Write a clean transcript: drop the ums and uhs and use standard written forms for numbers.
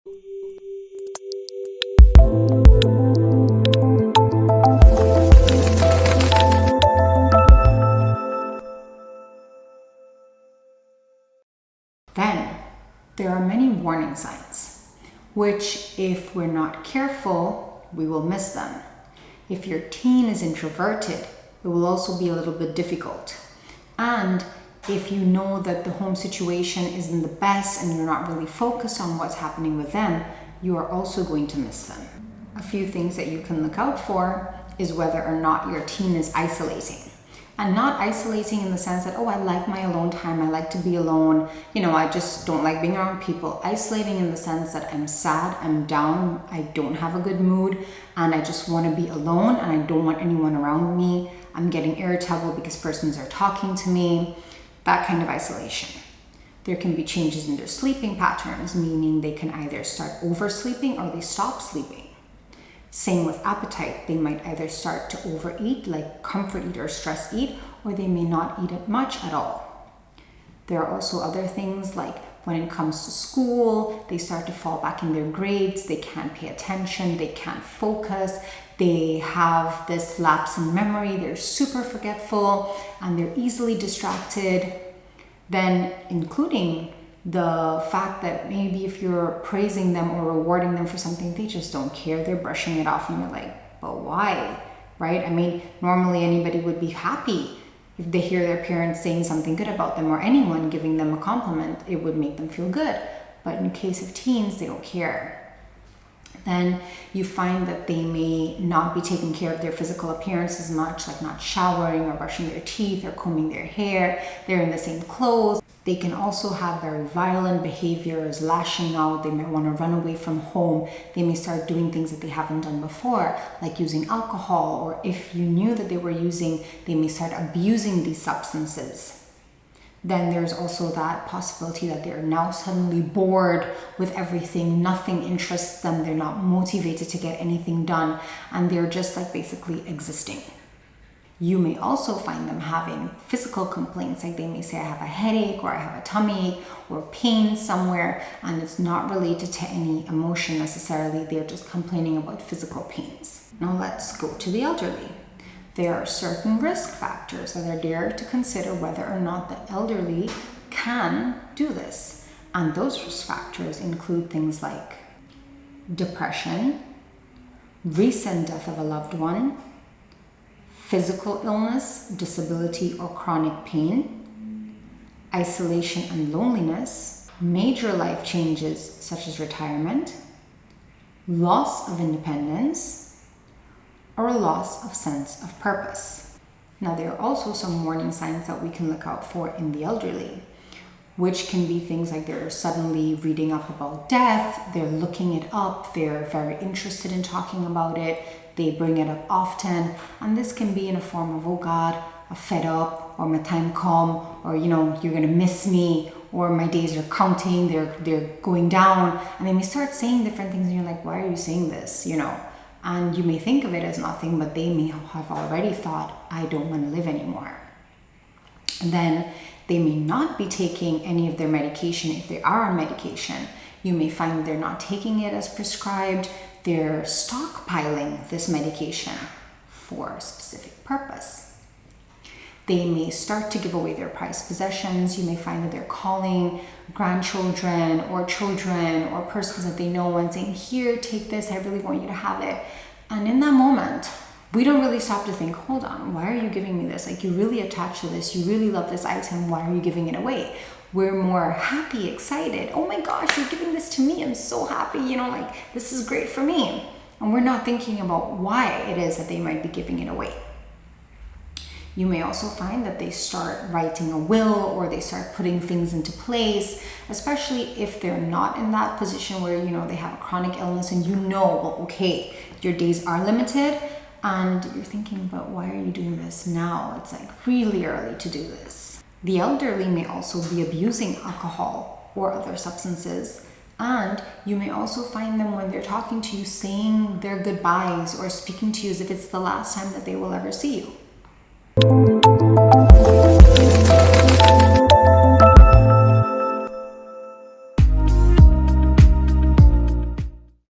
Then there are many warning signs, which if we're not careful, we will miss them. If your teen is introverted, it will also be a little bit difficult. And if you know that the home situation isn't the best and you're not really focused on what's happening with them, you are also going to miss them. A few things that you can look out for is whether or not your teen is isolating. And not isolating in the sense that, oh, I like my alone time, I like to be alone, I just don't like being around people. Isolating in the sense that I'm sad, I'm down, I don't have a good mood, and I just want to be alone and I don't want anyone around me. I'm getting irritable because persons are talking to me. That kind of isolation. There can be changes in their sleeping patterns, meaning they can either start oversleeping or they stop sleeping. Same with appetite. They might either start to overeat, like comfort eat or stress eat, or they may not eat it much at all. There are also other things like when it comes to school, they start to fall back in their grades, they can't pay attention, they can't focus, they have this lapse in memory, they're super forgetful, and they're easily distracted. Then including the fact that maybe if you're praising them or rewarding them for something, they just don't care, they're brushing it off, and you're like, but why, right? I mean, normally anybody would be happy if they hear their parents saying something good about them or anyone giving them a compliment. It would make them feel good. But in the case of teens, they don't care. Then you find that they may not be taking care of their physical appearance as much, like not showering or brushing their teeth or combing their hair. They're in the same clothes. They can also have very violent behaviors, lashing out. They might want to run away from home. They may start doing things that they haven't done before, like using alcohol, or if you knew that they were using, they may start abusing these substances. Then there's also that possibility that they're now suddenly bored with everything. Nothing interests them. They're not motivated to get anything done, and they're just like basically existing. You may also find them having physical complaints, like they may say, I have a headache, or I have a tummy ache, or pain somewhere, and it's not related to any emotion necessarily. They're just complaining about physical pains. Now let's go to the elderly. There are certain risk factors that are there to consider whether or not the elderly can do this. And those risk factors include things like depression, recent death of a loved one, physical illness, disability, or chronic pain, isolation and loneliness, major life changes such as retirement, loss of independence, or a loss of sense of purpose. Now, there are also some warning signs that we can look out for in the elderly, which can be things like they're suddenly reading up about death, they're looking it up, they're very interested in talking about it, they bring it up often, and this can be in a form of, oh God, I'm fed up, or my time come, or you're gonna miss me, or my days are counting, they're going down, and they may start saying different things, and you're like, why are you saying this? And you may think of it as nothing, but they may have already thought, I don't want to live anymore. And then they may not be taking any of their medication. If they are on medication, you may find they're not taking it as prescribed. They're stockpiling this medication for a specific purpose. They may start to give away their prized possessions. You may find that they're calling grandchildren or children or persons that they know and saying, here, take this, I really want you to have it. And in that moment, we don't really stop to think, hold on, why are you giving me this? Like, you really attached to this, you really love this item, why are you giving it away? We're more happy, excited. Oh my gosh, you're giving this to me, I'm so happy, this is great for me. And we're not thinking about why it is that they might be giving it away. You may also find that they start writing a will, or they start putting things into place, especially if they're not in that position where, they have a chronic illness and well, okay, your days are limited, and you're thinking, but why are you doing this now? It's like really early to do this. The elderly may also be abusing alcohol or other substances, and you may also find them when they're talking to you saying their goodbyes or speaking to you as if it's the last time that they will ever see you.